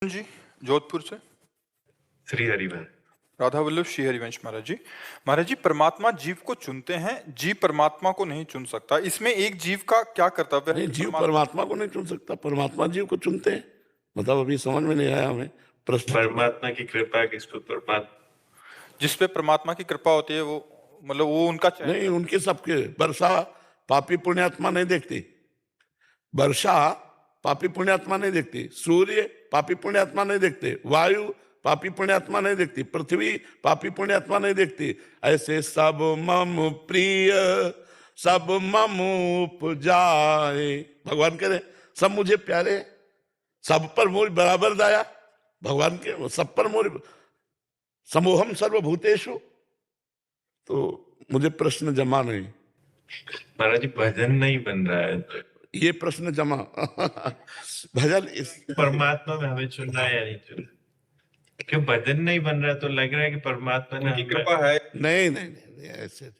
जी जोधपुर से। श्री हरिवंश। राधा वल्लभ श्री हरिवंश महाराज जी। महाराज जी, परमात्मा जीव को चुनते हैं, जीव परमात्मा को नहीं चुन सकता। इसमें एक जीव का क्या कर्तव्य है? नहीं, जीव परमात्मा को नहीं चुन सकता, परमात्मा जीव को चुनते हैं। मतलब अभी समझ में नहीं आया हमें प्रश्न। परमात्मा की कृपा किसको परमात्मा, जिस पे परमात्मा की कृपा होती है वो मतलब वो उनका नहीं, उनके सबके। वर्षा पापी पुण्यात्मा नहीं देखती, वर्षा पापी पुण्यात्मा नहीं देखती, सूर्य पापी पुण्यात्मा नहीं देखते, वायु पापी पुण्यात्मा नहीं देखती, पृथ्वी पापी पुण्यात्मा नहीं देखती। ऐसे सब मम प्रिय सब मम उपजाए, भगवान कह रहे सब मुझे प्यारे, सब पर मोर बराबर दया। भगवान के सब पर मोर समूहम सर्वभूतेषु। तो मुझे प्रश्न जमा नहीं। महाराज जी भजन नहीं बन रहा है तो ये प्रश्न जमा भजन इस परमात्मा में हमें चुनना है या नहीं चुनना? क्यों भजन नहीं बन रहा, तो लग रहा है कि परमात्मा ने कृपा है। नहीं नहीं नहीं, ऐसे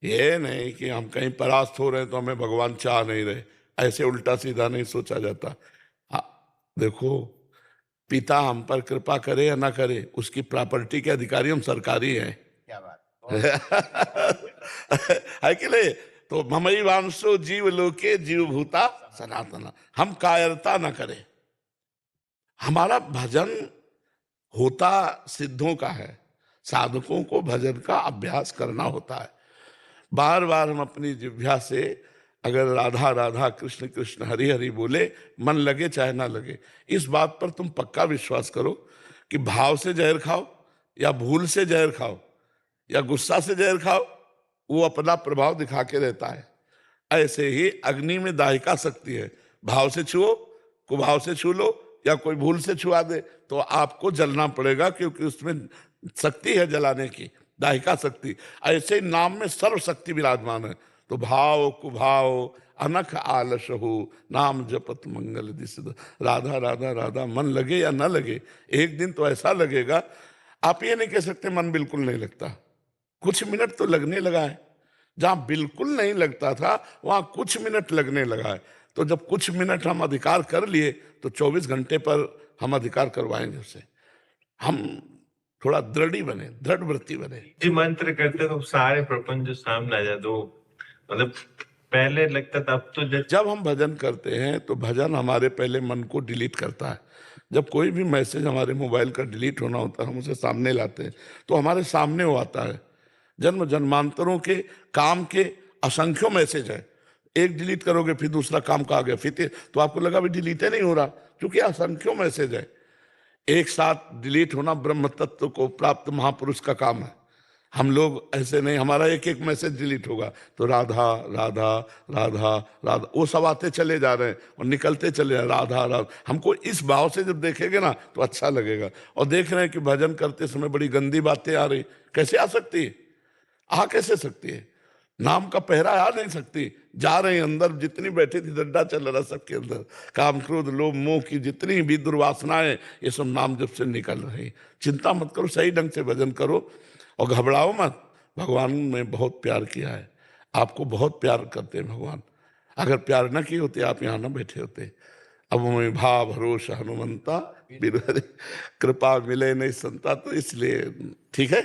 ये नहीं कि हम कहीं परास्त हो रहे हैं तो हमें भगवान चाह नहीं रहे, ऐसे उल्टा सीधा नहीं सोचा जाता। देखो, पिता हम पर कृपा करे या ना करे, उसकी प्रॉपर्टी के अधिकारी हम सरकारी हैं। क्या बात है कि नहीं? तो ममई वांशो जीव लोके जीव भूता सनातना। हम कायरता ना करें। हमारा भजन होता सिद्धों का है, साधकों को भजन का अभ्यास करना होता है। बार बार हम अपनी जिह्वा से अगर राधा राधा कृष्ण कृष्ण हरि हरि बोले, मन लगे चाहे ना लगे। इस बात पर तुम पक्का विश्वास करो कि भाव से जहर खाओ या भूल से जहर खाओ या गुस्सा से जहर खाओ, वो अपना प्रभाव दिखा के रहता है। ऐसे ही अग्नि में दाहिका शक्ति है, भाव से छुओ, कुभाव से छू लो या कोई भूल से छुआ दे तो आपको जलना पड़ेगा, क्योंकि उसमें शक्ति है जलाने की, दाहिका शक्ति। ऐसे ही नाम में सर्व शक्ति विराजमान है। तो भाव कुभाव अनख आलस हो, नाम जपत मंगल दिसिद। राधा राधा राधा मन लगे या ना लगे, एक दिन तो ऐसा लगेगा आप ये नहीं कह सकते मन बिल्कुल नहीं लगता। कुछ मिनट तो लगने लगा है, जहां बिल्कुल नहीं लगता था वहां कुछ मिनट लगने लगा है। तो जब कुछ मिनट हम अधिकार कर लिए तो 24 घंटे पर हम अधिकार करवाएंगे उससे। हम थोड़ा दृढ़ी बने, दृढ़ वृत्ति बने। जी मंत्र करते तो सारे प्रपंच सामने आ जाए, तो मतलब पहले लगता था, अब तो जब हम भजन करते हैं तो भजन हमारे पहले मन को डिलीट करता है। जब कोई भी मैसेज हमारे मोबाइल का डिलीट होना होता है, हम उसे सामने लाते हैं तो हमारे सामने वो आता है। जन्म जन्मांतरों के काम के असंख्यों मैसेज है, एक डिलीट करोगे फिर दूसरा काम का आ गया, फिर तो आपको लगा भी डिलीट नहीं हो रहा, क्योंकि असंख्यों मैसेज है। एक साथ डिलीट होना ब्रह्म तत्व को प्राप्त महापुरुष का काम है। हम लोग ऐसे नहीं, हमारा एक एक मैसेज डिलीट होगा तो राधा राधा राधा राधा वो सब आते चले जा रहे हैं और निकलते चले जा रहे हैं, राधा राधा। हमको इस भाव से जब देखेंगे ना तो अच्छा लगेगा। और देख रहे हैं कि भजन करते समय बड़ी गंदी बातें आ रही, कैसे आ सकती है? आ कैसे सकती है? नाम का पहरा आ नहीं सकती। जा रहे हैं अंदर, जितनी बैठी थी डंडा चल रहा सबके अंदर, काम क्रोध लोभ मोह की जितनी भी दुर्वासनाएं, ये सब नाम जब से निकल रही। चिंता मत करो, सही ढंग से भजन करो और घबराओ मत। भगवान ने बहुत प्यार किया है, आपको बहुत प्यार करते हैं भगवान। अगर प्यार न किए होते आप यहाँ न बैठे होते। अब हमें भाव भरोसा हनुमंता बिरहरि, कृपा मिले नहीं संता, तो इसलिए ठीक है।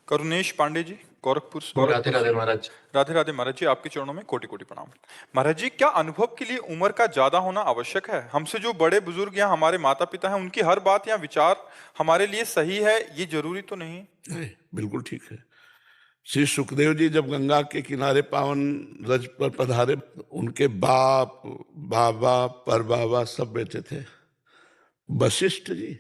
करुणेश पांडे जी गोरखपुर से। राधे राधे महाराज। राधे राधे महाराज जी, आपके चरणों में कोटि कोटि प्रणाम। महाराज जी, क्या अनुभव के लिए उम्र का ज्यादा होना आवश्यक है? हमसे जो बड़े बुजुर्ग या हमारे माता पिता हैं, उनकी हर बात या विचार हमारे लिए सही है, ये जरूरी तो नहीं? नहीं, बिल्कुल ठीक है। श्री सुखदेव जी जब गंगा के किनारे पावन रज पर पधारे, उनके बाप बाबा पर बाबा सब बैठे थे। वशिष्ठ जी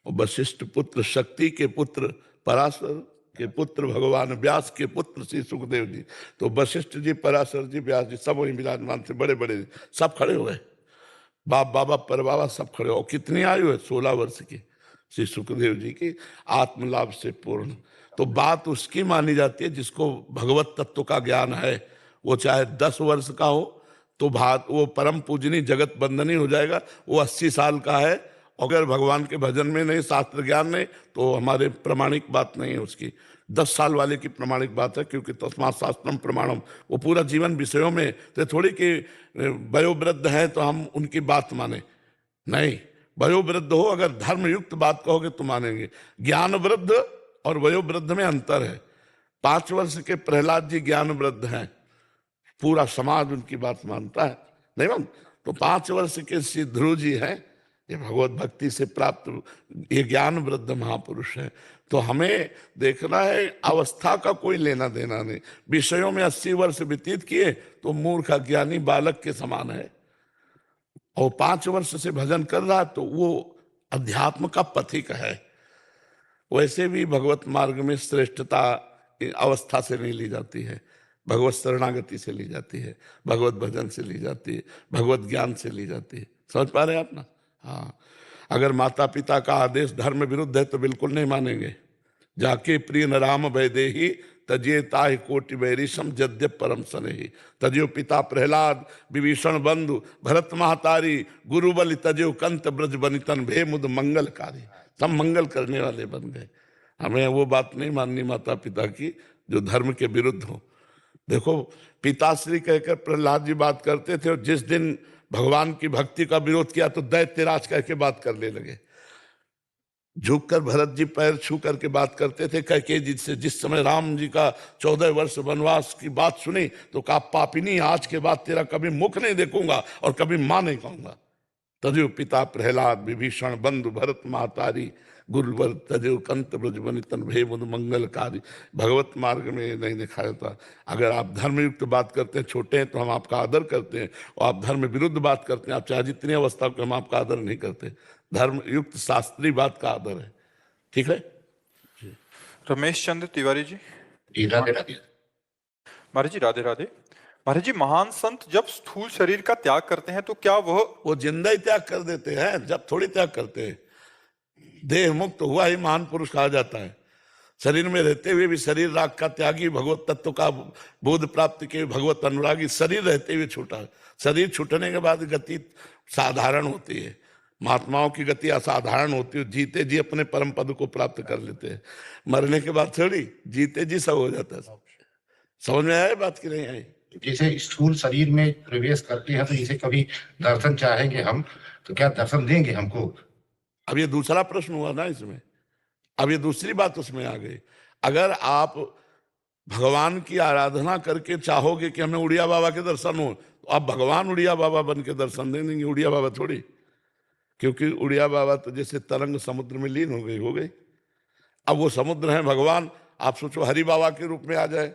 और वशिष्ठ पुत्र शक्ति के पुत्र, पराशर के पुत्र, भगवान व्यास के पुत्र श्री सुखदेव जी। तो वशिष्ठ जी, पराशर जी, व्यास जी सब वही विराजमान थे, बड़े बड़े सब खड़े हुए। बाप बाबा पर बाबा सब खड़े हो। कितनी आयु है? 16 वर्ष की श्री सुखदेव जी की, आत्मलाभ से पूर्ण। तो बात उसकी मानी जाती है जिसको भगवत तत्व का ज्ञान है। वो चाहे 10 वर्ष का हो तो वो परम पूजनी जगत बंदनी हो जाएगा। वो 80 साल का है, अगर भगवान के भजन में नहीं, शास्त्र ज्ञान नहीं, तो हमारे प्रमाणिक बात नहीं है उसकी। 10 साल वाले की प्रमाणिक बात है, क्योंकि तस्मात् शास्त्रम प्रमाणम, वो पूरा जीवन विषयों में। तो थोड़ी कि वयोवृद्ध है तो हम उनकी बात माने। नहीं, वयोवृद्ध हो, अगर धर्म युक्त बात कहोगे तो मानेंगे। ज्ञान वृद्ध और वयोवृद्ध में अंतर है। 5 वर्ष के प्रहलाद जी ज्ञान वृद्ध हैं, पूरा समाज उनकी बात मानता है, नहीं मानते? तो 5 वर्ष के श्री ध्रुव जी हैं, ये भगवत भक्ति से प्राप्त, ये ज्ञान वृद्ध महापुरुष हैं। तो हमें देखना है, अवस्था का कोई लेना देना नहीं। विषयों में 80 वर्ष व्यतीत किए तो मूर्ख अज्ञानी बालक के समान है, और 5 वर्ष से भजन कर रहा तो वो अध्यात्म का पथिक है। वैसे भी भगवत मार्ग में श्रेष्ठता अवस्था से नहीं ली जाती है, भगवत शरणागति से ली जाती है, भगवत भजन से ली जाती है, भगवत ज्ञान से ली जाती है। समझ पा रहे हैं आप ना? हाँ, अगर माता पिता का आदेश धर्म विरुद्ध है तो बिल्कुल नहीं मानेंगे। जाके प्रिय न राम वैदेही तजिए ताहि कोटि वैरिशम जद्य परम सनेही। तजियो पिता प्रहलाद विभीषण बंधु भरत महातारी गुरु बलि तजियो कंत ब्रज बनितन भे मुद मंगलकारी। सब मंगल करने वाले बन गए। हमें वो बात नहीं माननी माता पिता की जो धर्म के विरुद्ध हो। देखो, पिताश्री कहकर प्रहलाद जी बात करते थे, और जिस दिन भगवान की भक्ति का विरोध किया तो दैत्यराज कह के बात करने लगे। झुककर भरत जी पैर छू करके बात करते थे कैकेयी जी से। जिस समय राम जी का 14 वर्ष वनवास की बात सुनी तो कहा, पापिनी आज के बाद तेरा कभी मुख नहीं देखूंगा और कभी मां नहीं कहूंगा। तजो पिता प्रहलाद विभीषण बंधु भरत महातारी गुरुवर तजो कंत ब्रज बनितन भे मुद मंगलकारी। भगवत मार्ग में नहीं दिखाया था। अगर आप धर्म युक्त बात करते हैं, छोटे हैं तो हम आपका आदर करते हैं, और आप धर्म विरुद्ध बात करते हैं, आप चाहे जितनी अवस्था को, हम आपका आदर नहीं करते। धर्म युक्त शास्त्रीय बात का आदर है, ठीक है? रमेश चंद्र तिवारी जी। राधे राधे। महाराज जी राधे राधे। महाराज जी, महान संत जब स्थूल शरीर का त्याग करते हैं तो क्या वो जिंदा ही त्याग कर देते हैं, जब थोड़ी त्याग करते हैं। देह मुक्त हुआ ही महान पुरुष कहा जाता है। शरीर में रहते हुए भी शरीर राग का त्यागी, भगवत तत्व का बोध प्राप्त के भगवत अनुरागी, शरीर रहते हुए छूटा। शरीर छूटने के बाद गति साधारण होती है। महात्माओं की गति असाधारण होती है, जीते जी अपने परम पद को प्राप्त कर लेते हैं। मरने के बाद थोड़ी जीते जी सब हो जाता है। समझ में आया बात की नहीं आई? जैसे स्थूल शरीर में प्रवेश करते हैं तो इसे कभी दर्शन चाहेंगे हम, तो क्या दर्शन देंगे हमको? अब ये दूसरा प्रश्न हुआ ना इसमें, अब ये दूसरी बात उसमें आ गई। अगर आप भगवान की आराधना करके चाहोगे कि हमें उड़िया बाबा के दर्शन हो, तो आप भगवान उड़िया बाबा बन के दर्शन दे देंगे, उड़िया बाबा थोड़ी। क्योंकि उड़िया बाबा तो जैसे तरंग समुद्र में लीन हो गई। अब वो समुद्र है भगवान। आप सोचो हरि बाबा के रूप में आ जाए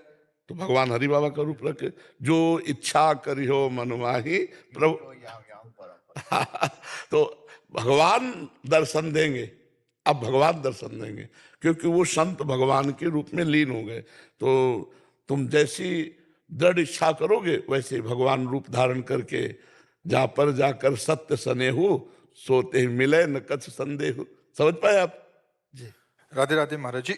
तो भगवान हरि बाबा का रूप रखे, जो इच्छा करियो मनमाही प्रभु। तो भगवान दर्शन देंगे, अब भगवान दर्शन देंगे, क्योंकि वो संत भगवान के रूप में लीन हो गए। तो तुम जैसी दृढ़ इच्छा करोगे वैसे भगवान रूप धारण करके जहां पर जाकर सत्य स्नेहु सोते ही मिले न कछ संदेह। समझ पाए आप? राधे राधे महाराज जी।